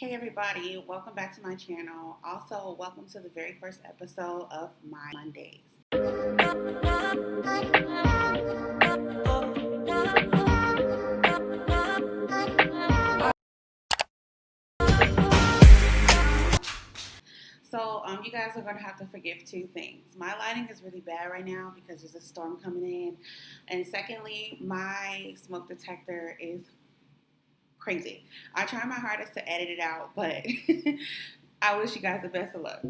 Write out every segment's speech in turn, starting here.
Hey everybody, welcome back to my channel. Also, welcome to the very first episode of Myia Mondays. You guys are going to have to forgive two things. My lighting is really bad right now because there's a storm coming in. And secondly, my smoke detector is crazy. I try my hardest to edit it out, but I wish you guys the best of luck.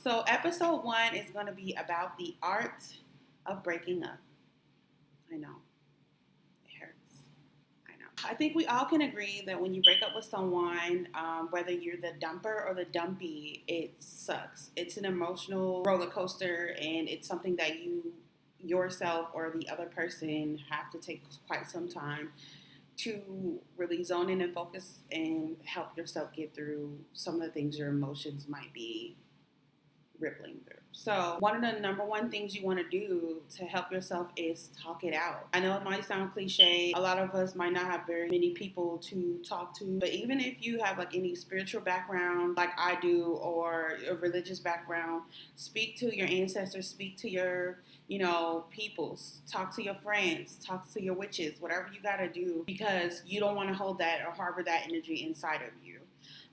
So episode 1 is going to be about the art of breaking up. I know. It hurts. I know. I think we all can agree that when you break up with someone, whether you're the dumper or the dumpy, it sucks. It's an emotional roller coaster, and it's something that you yourself or the other person have to take quite some time to really zone in and focus and help yourself get through some of the things your emotions might be rippling through. So one of the number one things you want to do to help yourself is talk it out. I know it might sound cliche. A lot of us might not have very many people to talk to, but even if you have like any spiritual background like I do, or a religious background, speak to your ancestors, speak to your peoples, talk to your friends, talk to your witches, whatever you got to do, because you don't want to hold that or harbor that energy inside of you.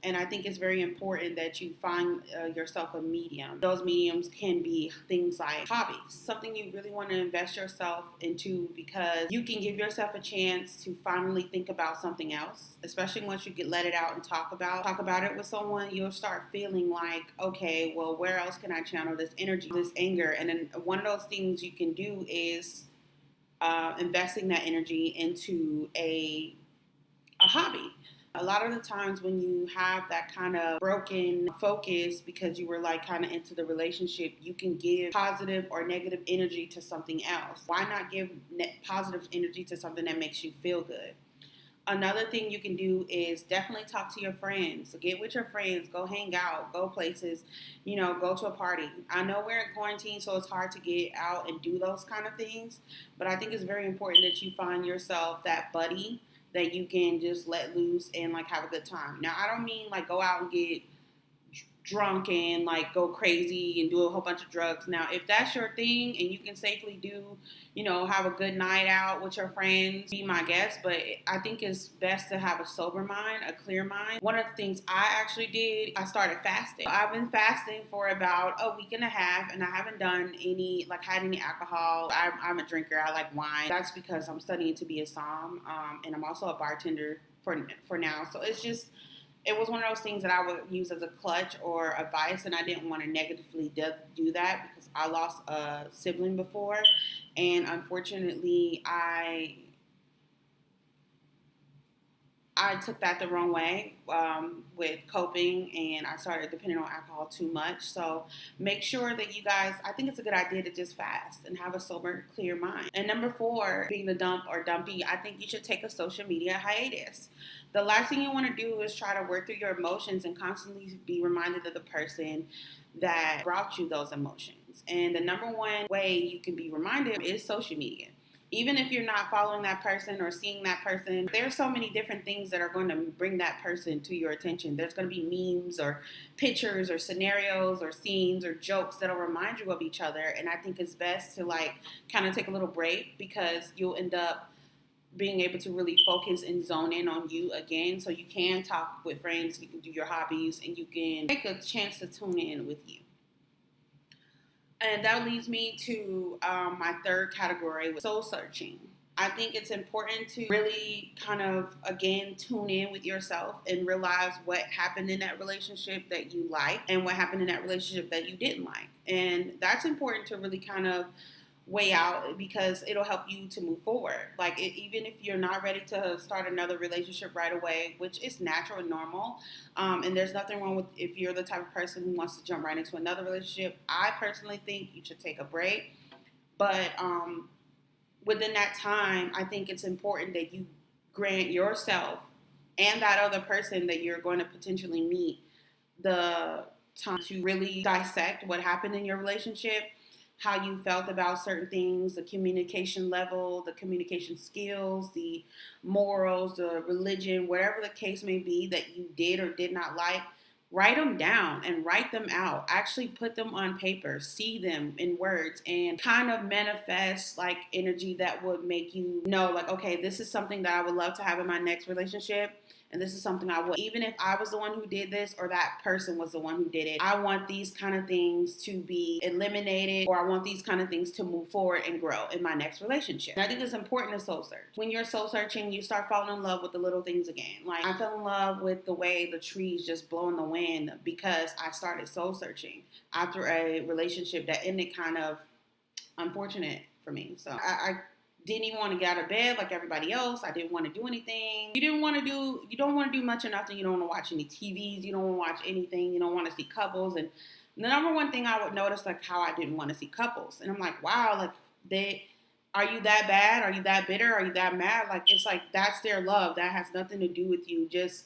And I think it's very important that you find yourself a medium. Those mediums can be things like hobbies, something you really want to invest yourself into, because you can give yourself a chance to finally think about something else, especially once you let it out and talk about it with someone. You'll start feeling like, okay, well, where else can I channel this energy, this anger? And then one of those things you can do is investing that energy into a hobby. A lot of the times when you have that kind of broken focus because you were like kind of into the relationship, you can give positive or negative energy to something else. Why not give positive energy to something that makes you feel good? Another thing you can do is definitely talk to your friends. So get with your friends, go hang out, go places, go to a party. I know we're in quarantine, so it's hard to get out and do those kind of things, but I think it's very important that you find yourself that buddy that you can just let loose and like have a good time. Now, I don't mean like go out and get drunk and like go crazy and do a whole bunch of drugs. Now, if that's your thing and you can safely do, have a good night out with your friends, be my guest. But I think it's best to have a sober mind, a clear mind. One of the things I actually did, I started fasting. I've been fasting for about a week and a half, and I haven't done had any alcohol. I'm a drinker. I like wine. That's because I'm studying to be a somm, and I'm also a bartender for now. So it was one of those things that I would use as a clutch or a vice, and I didn't want to negatively do that because I lost a sibling before, and unfortunately, I took that the wrong way with coping, and I started depending on alcohol too much. So make sure that you guys, I think it's a good idea to just fast and have a sober, clear mind. And number 4, being the dump or dumpy, I think you should take a social media hiatus. The last thing you want to do is try to work through your emotions and constantly be reminded of the person that brought you those emotions. And the number one way you can be reminded is social media. Even if you're not following that person or seeing that person, there's so many different things that are going to bring that person to your attention. There's going to be memes or pictures or scenarios or scenes or jokes that'll remind you of each other. And I think it's best to kind of take a little break, because you'll end up being able to really focus and zone in on you again, so you can talk with friends, you can do your hobbies, and you can take a chance to tune in with you. And that leads me to my third category, soul searching. I think it's important to really kind of, again, tune in with yourself and realize what happened in that relationship that you liked and what happened in that relationship that you didn't like. And that's important to really kind of weigh out, because it'll help you to move forward. Even if you're not ready to start another relationship right away, which is natural and normal, and there's nothing wrong with if you're the type of person who wants to jump right into another relationship. I personally think you should take a break, but within that time, I think it's important that you grant yourself and that other person that you're going to potentially meet the time to really dissect what happened in your relationship how you felt about certain things, the communication level, the communication skills, the morals, the religion, whatever the case may be that you did or did not like. Write them down and write them out. Actually put them on paper, see them in words, and kind of manifest like energy that would make you know, like, okay, this is something that I would love to have in my next relationship. And this is something I would, even if I was the one who did this or that person was the one who did it, I want these kind of things to be eliminated, or I want these kind of things to move forward and grow in my next relationship. And I think it's important to soul search. When you're soul searching, you start falling in love with the little things again. Like, I fell in love with the way the trees just blow in the wind because I started soul searching after a relationship that ended kind of unfortunate for me. So I didn't even want to get out of bed like everybody else. I didn't want to do anything. You don't want to do much or nothing. You don't want to watch any TVs. You don't want to watch anything. You don't want to see couples. And the number one thing I would notice, like, how I didn't want to see couples. And I'm like, wow, like, are you that bad? Are you that bitter? Are you that mad? Like, it's like, that's their love. That has nothing to do with you. Just,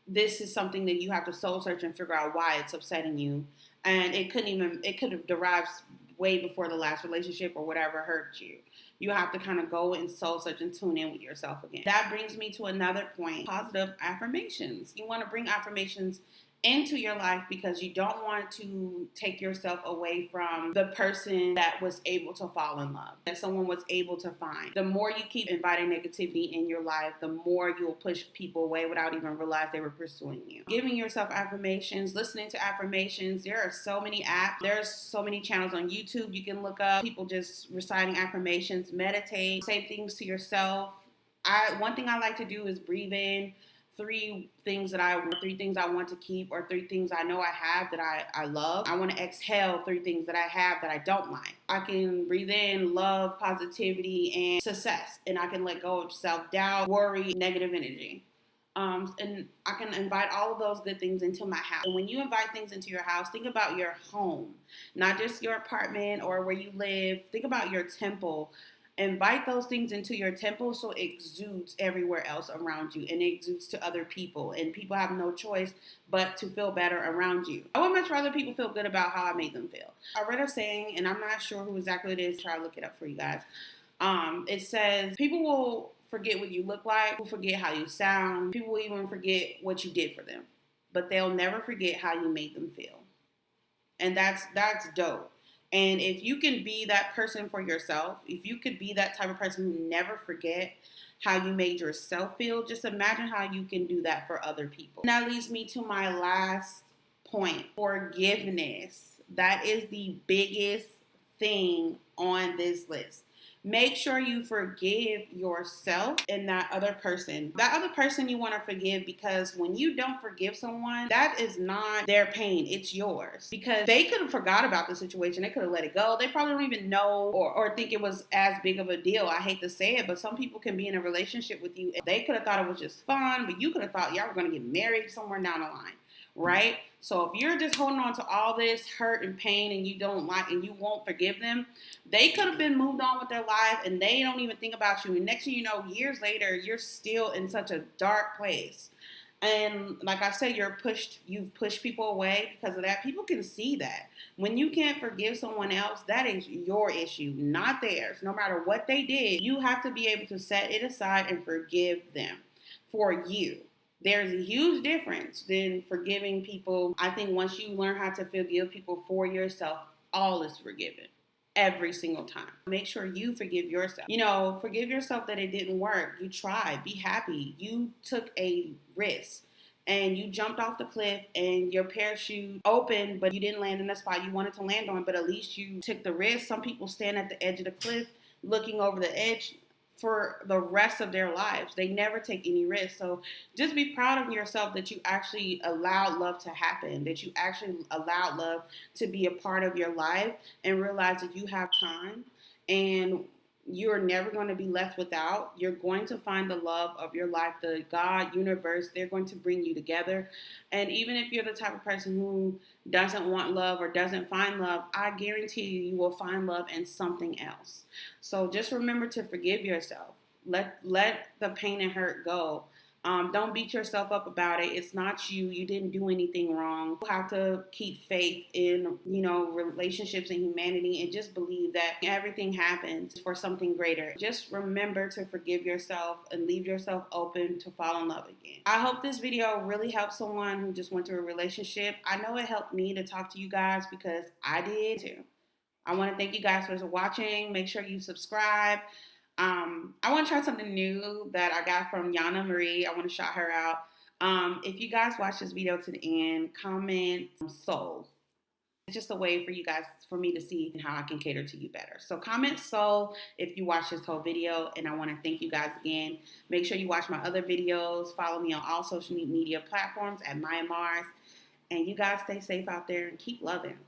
this is something that you have to soul search and figure out why it's upsetting you. And it could have derived way before the last relationship or whatever hurt you. You have to kind of go and soul search and tune in with yourself again. That brings me to another point, positive affirmations. You want to bring affirmations into your life because you don't want to take yourself away from the person that was able to fall in love, that someone was able to find. The more you keep inviting negativity in your life, the more you'll push people away without even realize they were pursuing you. Giving yourself affirmations, listening to affirmations. There are so many apps. There's so many channels on YouTube you can look up. People just reciting affirmations, meditate, say things to yourself. One thing I like to do is breathe in three things I want to keep, or three things I know I have that I love. I want to exhale three things that I have that I don't like. I can breathe in love, positivity, and success. And I can let go of self-doubt, worry, negative energy. And I can invite all of those good things into my house. And when you invite things into your house, think about your home, not just your apartment or where you live. Think about your temple. Invite those things into your temple so it exudes everywhere else around you, and it exudes to other people, and people have no choice but to feel better around you. I would much rather people feel good about how I made them feel. I read a saying, and I'm not sure who exactly it is. Try to look it up for you guys. It says, people will forget what you look like, will forget how you sound, people will even forget what you did for them, but they'll never forget how you made them feel. And that's dope. And if you can be that person for yourself, if you could be that type of person who never forget how you made yourself feel, just imagine how you can do that for other people. And that leads me to my last point, forgiveness. That is the biggest thing on this list. Make sure you forgive yourself and that other person. That other person you want to forgive, because when you don't forgive someone, that is not their pain, it's yours. Because they could have forgot about the situation. They could have let it go. They probably don't even know or think it was as big of a deal. I hate to say it, but some people can be in a relationship with you and they could have thought it was just fun, but you could have thought y'all were going to get married somewhere down the line. Right? So if you're just holding on to all this hurt and pain and you don't like and you won't forgive them, they could have been moved on with their life and they don't even think about you. And next thing you know, years later, you're still in such a dark place. And like I said, you've pushed people away because of that. People can see that. When you can't forgive someone else, that is your issue, not theirs. No matter what they did, you have to be able to set it aside and forgive them for you. There's a huge difference than forgiving people. I think once you learn how to forgive people for yourself, all is forgiven. Every single time. Make sure you forgive yourself. Forgive yourself that it didn't work. You tried. Be happy. You took a risk and you jumped off the cliff and your parachute opened, but you didn't land in the spot you wanted to land on, but at least you took the risk. Some people stand at the edge of the cliff looking over the edge for the rest of their lives. They never take any risks. So just be proud of yourself that you actually allowed love to happen, that you actually allowed love to be a part of your life, and realize that you have time and you're never going to be left without. You're going to find the love of your life, the God, universe. They're going to bring you together. And even if you're the type of person who doesn't want love or doesn't find love, I guarantee you will find love in something else. So just remember to forgive yourself. Let the pain and hurt go. Don't beat yourself up about it. It's not you. You didn't do anything wrong. You have to keep faith in, relationships and humanity, and just believe that everything happens for something greater. Just remember to forgive yourself and leave yourself open to fall in love again. I hope this video really helps someone who just went through a relationship. I know it helped me to talk to you guys because I did too. I want to thank you guys for watching. Make sure you subscribe. I want to try something new that I got from Yana Marie. I want to shout her out. If you guys watch this video to the end, comment soul. It's just a way for me to see how I can cater to you better. So comment soul if you watch this whole video, and I want to thank you guys again. Make sure you watch my other videos. Follow me on all social media platforms at Myia Monday. And you guys stay safe out there and keep loving.